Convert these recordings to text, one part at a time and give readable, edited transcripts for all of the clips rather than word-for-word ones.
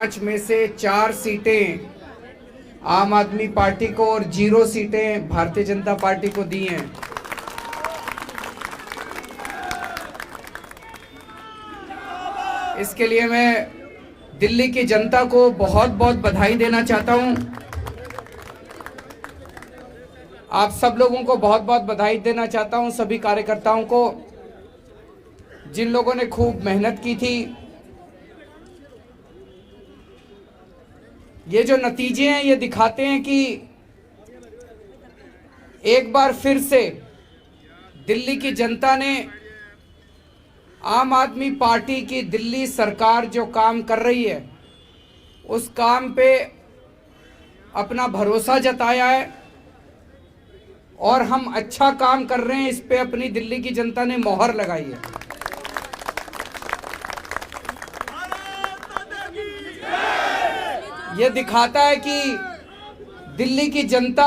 5 में से 4 सीटें आम आदमी पार्टी को और 0 सीटें भारतीय जनता पार्टी को दी हैं। इसके लिए मैं दिल्ली की जनता को बहुत बहुत बधाई देना चाहता हूं। आप सब लोगों को बहुत बहुत बधाई देना चाहता हूं, सभी कार्यकर्ताओं को, जिन लोगों ने खूब मेहनत की थी। ये जो नतीजे हैं ये दिखाते हैं कि एक बार फिर से दिल्ली की जनता ने आम आदमी पार्टी की दिल्ली सरकार जो काम कर रही है उस काम पे अपना भरोसा जताया है और हम अच्छा काम कर रहे हैं, इस पे अपनी दिल्ली की जनता ने मोहर लगाई है। ये दिखाता है कि दिल्ली की जनता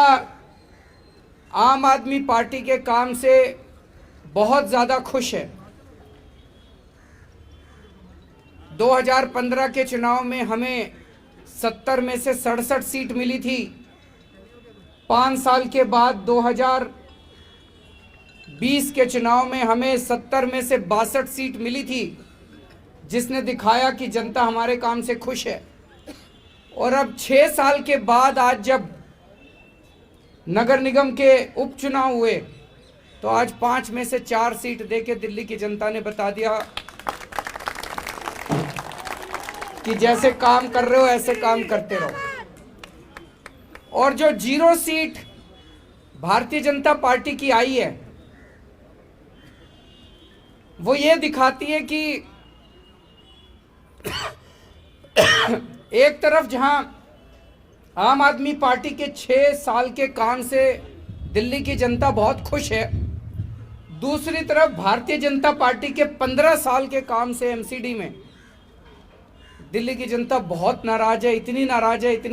आम आदमी पार्टी के काम से बहुत ज़्यादा खुश है। 2015 के चुनाव में हमें 70 में से 67 सीट मिली थी। 5 साल के बाद 2020 के चुनाव में हमें 70 में से 62 सीट मिली थी, जिसने दिखाया कि जनता हमारे काम से खुश है। और अब 6 साल के बाद आज जब नगर निगम के उपचुनाव हुए तो आज 5 में से 4 सीट देके दिल्ली की जनता ने बता दिया कि जैसे काम कर रहे हो ऐसे काम करते रहो। और जो 0 सीट भारतीय जनता पार्टी की आई है वो ये दिखाती है कि एक तरफ जहां आम आदमी पार्टी के 6 साल के काम से दिल्ली की जनता बहुत खुश है, दूसरी तरफ भारतीय जनता पार्टी के 15 साल के काम से एमसीडी में दिल्ली की जनता बहुत नाराज है। इतनी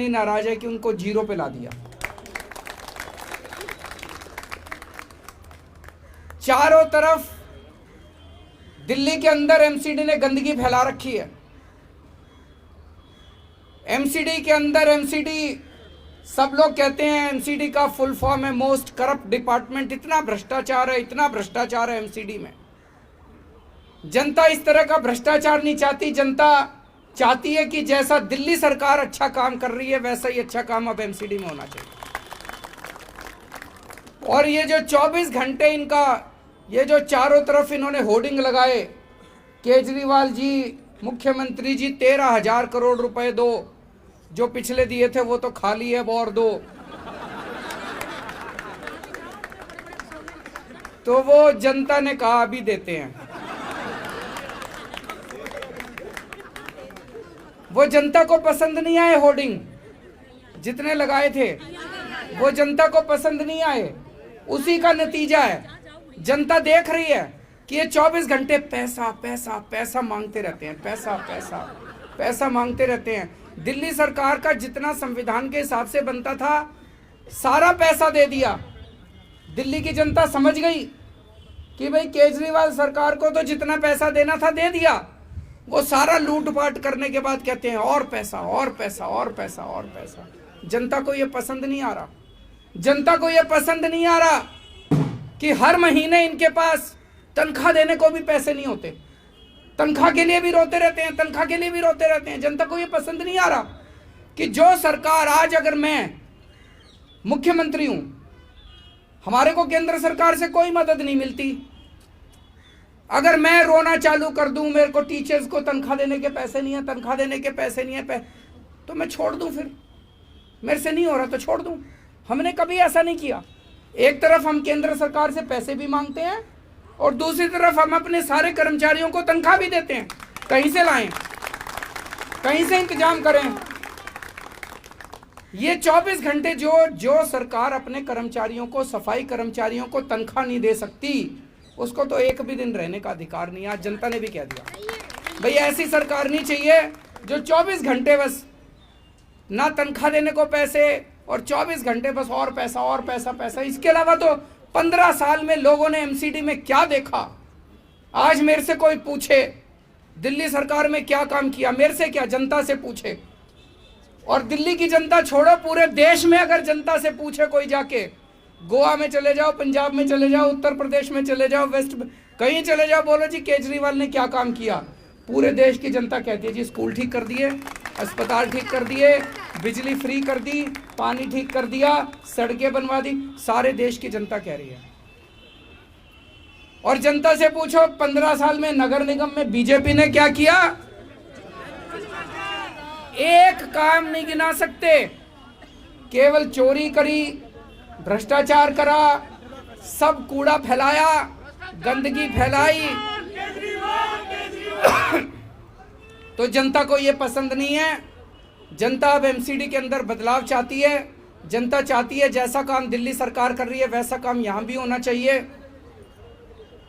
नाराज है कि उनको 0 पे ला दिया। चारों तरफ दिल्ली के अंदर एमसीडी ने गंदगी फैला रखी है। एमसीडी के अंदर सब लोग कहते हैं एमसीडी का फुल फॉर्म है मोस्ट करप्ट डिपार्टमेंट। इतना भ्रष्टाचार है एमसीडी में। जनता इस तरह का भ्रष्टाचार नहीं चाहती। जनता चाहती है कि जैसा दिल्ली सरकार अच्छा काम कर रही है वैसा ही अच्छा काम अब एमसीडी में होना चाहिए। और ये जो 24 घंटे इनका ये जो चारों तरफ इन्होंने होर्डिंग लगाए, केजरीवाल जी, मुख्यमंत्री जी 13,000 करोड़ रुपए दो, जो पिछले दिए थे वो तो खाली है, वो और दो। तो वो जनता ने कहा अभी देते हैं। वो जनता को पसंद नहीं आए होर्डिंग जितने लगाए थे, वो जनता को पसंद नहीं आए। उसी का नतीजा है जनता देख रही है कि ये 24 घंटे पैसा पैसा पैसा मांगते रहते हैं, पैसा पैसा पैसा मांगते रहते हैं। दिल्ली सरकार का जितना संविधान के हिसाब से बनता था सारा पैसा दे दिया। दिल्ली की जनता समझ गई कि भाई केजरीवाल सरकार को तो जितना पैसा देना था दे दिया। वो सारा लूटपाट करने के बाद कहते हैं और पैसा और पैसा और पैसा और पैसा। जनता को ये पसंद नहीं आ रहा। जनता को ये पसंद नहीं आ रहा कि हर महीने इनके पास तनख्वाह देने को भी पैसे नहीं होते। तनख्वाह के लिए भी रोते रहते हैं, तनख्वाह के लिए भी रोते रहते हैं। जनता को ये पसंद नहीं आ रहा कि जो सरकार आज, अगर मैं मुख्यमंत्री हूं, हमारे को केंद्र सरकार से कोई मदद नहीं मिलती। अगर मैं रोना चालू कर दूं, मेरे को टीचर्स को तनख्वाह देने के पैसे नहीं है, तनख्वाह देने के पैसे नहीं है, तो मैं छोड़ दूं। फिर मेरे से नहीं हो रहा तो छोड़ दूं। हमने कभी ऐसा नहीं किया। एक तरफ हम केंद्र सरकार से पैसे भी मांगते हैं और दूसरी तरफ हम अपने सारे कर्मचारियों को तनख्वाह भी देते हैं। कहीं से लाएं, कहीं से इंतजाम करें। ये 24 घंटे जो सरकार अपने कर्मचारियों को, सफाई कर्मचारियों को तनख्वाह नहीं दे सकती, उसको तो एक भी दिन रहने का अधिकार नहीं। आज जनता ने भी कह दिया भाई ऐसी सरकार नहीं चाहिए जो 24 घंटे बस ना तनख्वाह देने को पैसे और 24 घंटे बस और पैसा और पैसा पैसा। इसके अलावा तो 15 साल में लोगों ने एमसीडी में क्या देखा। आज मेरे से कोई पूछे दिल्ली सरकार में क्या काम किया, मेरे से क्या, जनता से पूछे। और दिल्ली की जनता छोड़ो, पूरे देश में अगर जनता से पूछे कोई जाके, गोवा में चले जाओ, पंजाब में चले जाओ, उत्तर प्रदेश में चले जाओ, वेस्ट कहीं चले जाओ, बोलो जी केजरीवाल ने क्या काम किया, पूरे देश की जनता कहती है जी स्कूल ठीक कर दिए, अस्पताल ठीक कर दिए, बिजली फ्री कर दी, पानी ठीक कर दिया, सड़कें बनवा दी, सारे देश की जनता कह रही है। और जनता से पूछो 15 साल में नगर निगम में बीजेपी ने क्या किया, एक काम नहीं गिना सकते, केवल चोरी करी, भ्रष्टाचार करा, सब कूड़ा फैलाया, गंदगी फैलाई। तो जनता को ये पसंद नहीं है। जनता अब एमसीडी के अंदर बदलाव चाहती है। जनता चाहती है जैसा काम दिल्ली सरकार कर रही है वैसा काम यहां भी होना चाहिए।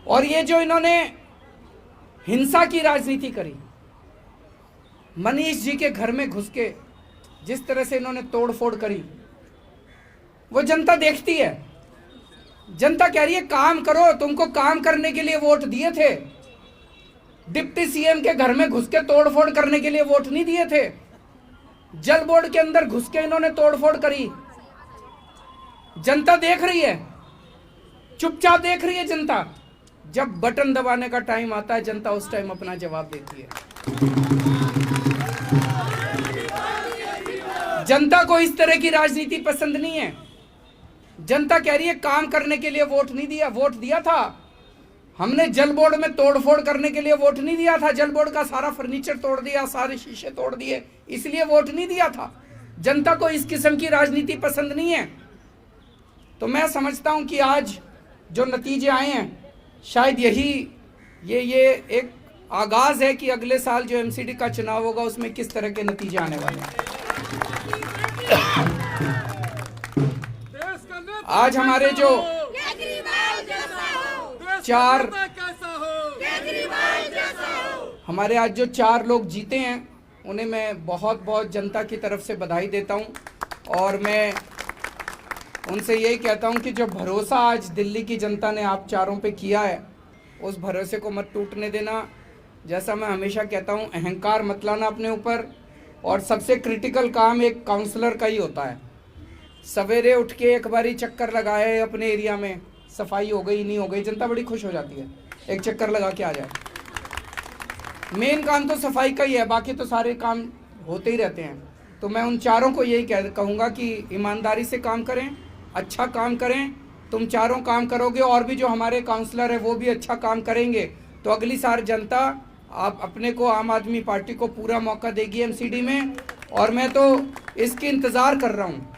और ये जो इन्होंने हिंसा की राजनीति करी, मनीष जी के घर में घुस के जिस तरह से इन्होंने तोड़फोड़ करी, वो जनता देखती है। जनता कह रही है काम करो, तुमको काम करने के लिए वोट दिए थे, डिप्टी सीएम के घर में घुस के तोड़फोड़ करने के लिए वोट नहीं दिए थे। जल बोर्ड के अंदर घुस के इन्होंने तोड़फोड़ करी। जनता देख रही है, चुपचाप देख रही है जनता। जब बटन दबाने का टाइम आता है जनता उस टाइम अपना जवाब देती है। जनता को इस तरह की राजनीति पसंद नहीं है। जनता कह रही है काम करने के लिए वोट नहीं दिया, वोट दिया था हमने, जल बोर्ड में तोड़फोड़ करने के लिए वोट नहीं दिया था, जल बोर्ड का सारा फर्नीचर तोड़ दिया, सारे शीशे तोड़ दिए, इसलिए वोट नहीं दिया था। जनता को इस किस्म की राजनीति पसंद नहीं है। तो मैं समझता हूं कि आज जो नतीजे आए हैं, शायद यही ये एक आगाज है कि अगले साल जो एमसीडी का चुनाव होगा उसमें किस तरह के नतीजे आने वाले हैं। आज हमारे जो आज जो 4 लोग जीते हैं उन्हें मैं बहुत बहुत जनता की तरफ से बधाई देता हूं। और मैं उनसे यही कहता हूं कि जो भरोसा आज दिल्ली की जनता ने आप चारों पे किया है, उस भरोसे को मत टूटने देना। जैसा मैं हमेशा कहता हूं, अहंकार मत लाना अपने ऊपर। और सबसे क्रिटिकल काम एक काउंसलर का ही होता है। सवेरे उठ के एक बारी चक्कर लगाए अपने एरिया में, सफाई हो गई नहीं हो गई, जनता बड़ी खुश हो जाती है, एक चक्कर लगा के आ जाए। मेन काम तो सफाई का ही है, बाकी तो सारे काम होते ही रहते हैं। तो मैं उन चारों को यही कहूँगा कि ईमानदारी से काम करें, अच्छा काम करें। तुम चारों काम करोगे और भी जो हमारे काउंसलर है वो भी अच्छा काम करेंगे, तो अगली साल जनता आप अपने को, आम आदमी पार्टी को पूरा मौका देगी एमसीडी में। और मैं तो इसकी इंतज़ार कर रहा हूँ।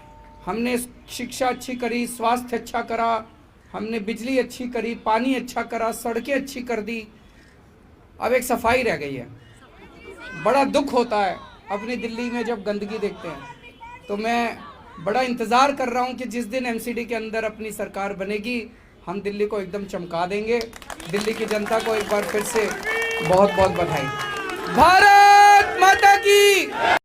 हमने शिक्षा अच्छी करी, स्वास्थ्य अच्छा करा, हमने बिजली अच्छी करी, पानी अच्छा करा, सड़कें अच्छी कर दी, अब एक सफाई रह गई है। बड़ा दुख होता है अपनी दिल्ली में जब गंदगी देखते हैं। तो मैं बड़ा इंतज़ार कर रहा हूं कि जिस दिन एमसीडी के अंदर अपनी सरकार बनेगी, हम दिल्ली को एकदम चमका देंगे। दिल्ली की जनता को एक बार फिर से बहुत बहुत बधाई। भारत माता की।